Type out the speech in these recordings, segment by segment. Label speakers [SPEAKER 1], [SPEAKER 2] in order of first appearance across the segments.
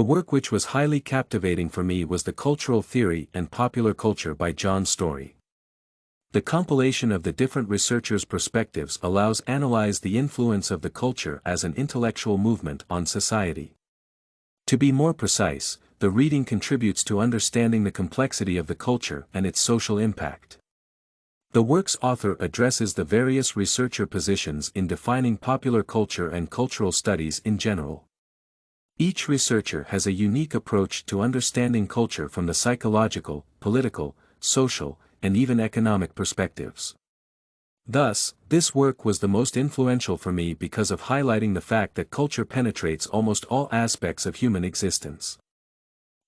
[SPEAKER 1] The work which was highly captivating for me was The Cultural Theory and Popular Culture by John Storey. The compilation of the different researchers' perspectives allows analyze the influence of the culture as an intellectual movement on society. To be more precise, the reading contributes to understanding the complexity of the culture and its social impact. The work's author addresses the various researcher positions in defining popular culture and cultural studies in general. Each researcher has a unique approach to understanding culture from the psychological, political, social, and even economic perspectives. Thus, this work was the most influential for me because of highlighting the fact that culture penetrates almost all aspects of human existence.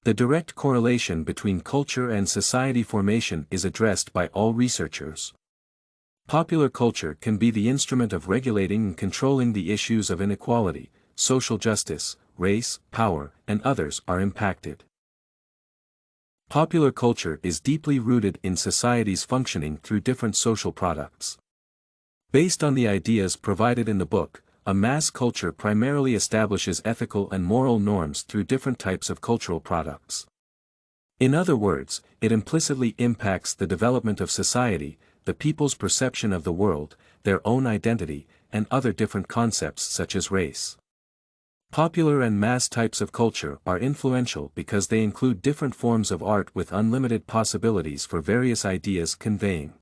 [SPEAKER 1] The direct correlation between culture and society formation is addressed by all researchers. Popular culture can be the instrument of regulating and controlling the issues of inequality, social justice, race, power, and others are impacted. Popular culture is deeply rooted in society's functioning through different social products. Based on the ideas provided in the book, a mass culture primarily establishes ethical and moral norms through different types of cultural products. In other words, it implicitly impacts the development of society, the people's perception of the world, their own identity, and other different concepts such as race. Popular and mass types of culture are influential because they include different forms of art with unlimited possibilities for various ideas conveying.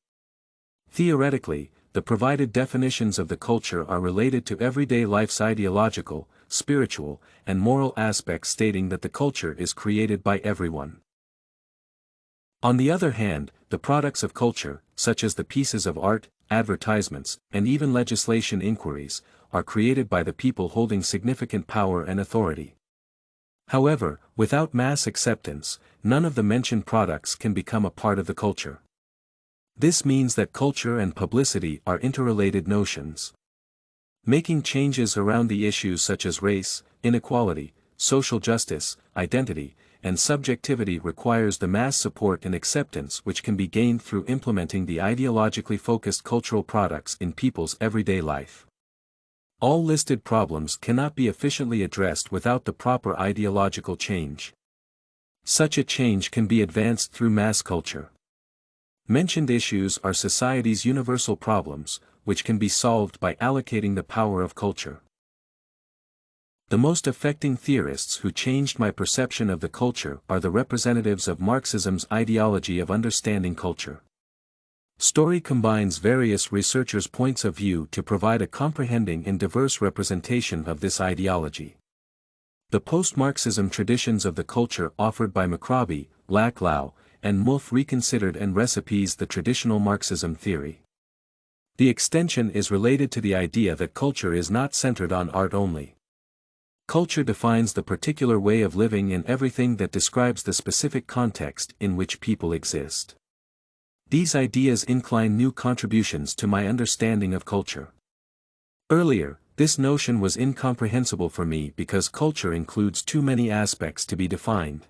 [SPEAKER 1] Theoretically, the provided definitions of the culture are related to everyday life's ideological, spiritual, and moral aspects, stating that the culture is created by everyone. On the other hand, the products of culture, such as the pieces of art, advertisements, and even legislation inquiries, are created by the people holding significant power and authority. However, without mass acceptance, none of the mentioned products can become a part of the culture. This means that culture and publicity are interrelated notions. Making changes around the issues such as race, inequality, social justice, identity, and subjectivity requires the mass support and acceptance which can be gained through implementing the ideologically focused cultural products in people's everyday life. All listed problems cannot be efficiently addressed without the proper ideological change. Such a change can be advanced through mass culture. Mentioned issues are society's universal problems, which can be solved by allocating the power of culture. The most affecting theorists who changed my perception of the culture are the representatives of Marxism's ideology of understanding culture. Storey combines various researchers' points of view to provide a comprehending and diverse representation of this ideology. The post-Marxism traditions of the culture offered by McRobbie, Laclau, and Mulf reconsidered and recipes the traditional Marxism theory. The extension is related to the idea that culture is not centered on art only. Culture defines the particular way of living and everything that describes the specific context in which people exist. These ideas incline new contributions to my understanding of culture. Earlier, this notion was incomprehensible for me because culture includes too many aspects to be defined.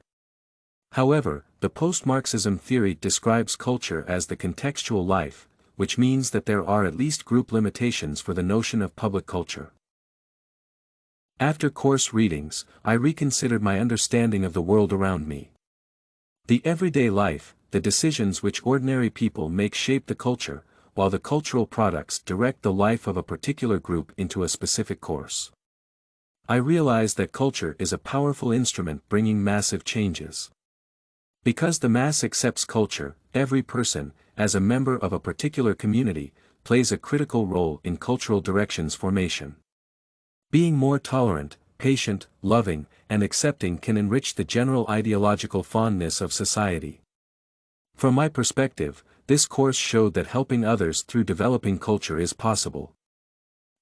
[SPEAKER 1] However, the post-Marxism theory describes culture as the contextual life, which means that there are at least group limitations for the notion of public culture. After course readings, I reconsidered my understanding of the world around me. The everyday life, the decisions which ordinary people make shape the culture, while the cultural products direct the life of a particular group into a specific course. I realized that culture is a powerful instrument bringing massive changes. Because the mass accepts culture, every person, as a member of a particular community, plays a critical role in cultural directions formation. Being more tolerant, patient, loving, and accepting can enrich the general ideological fondness of society. From my perspective, this course showed that helping others through developing culture is possible.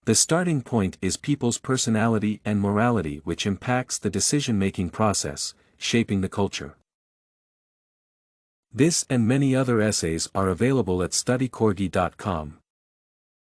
[SPEAKER 1] The starting point is people's personality and morality, which impacts the decision-making process, shaping the culture. This and many other essays are available at studycorgi.com.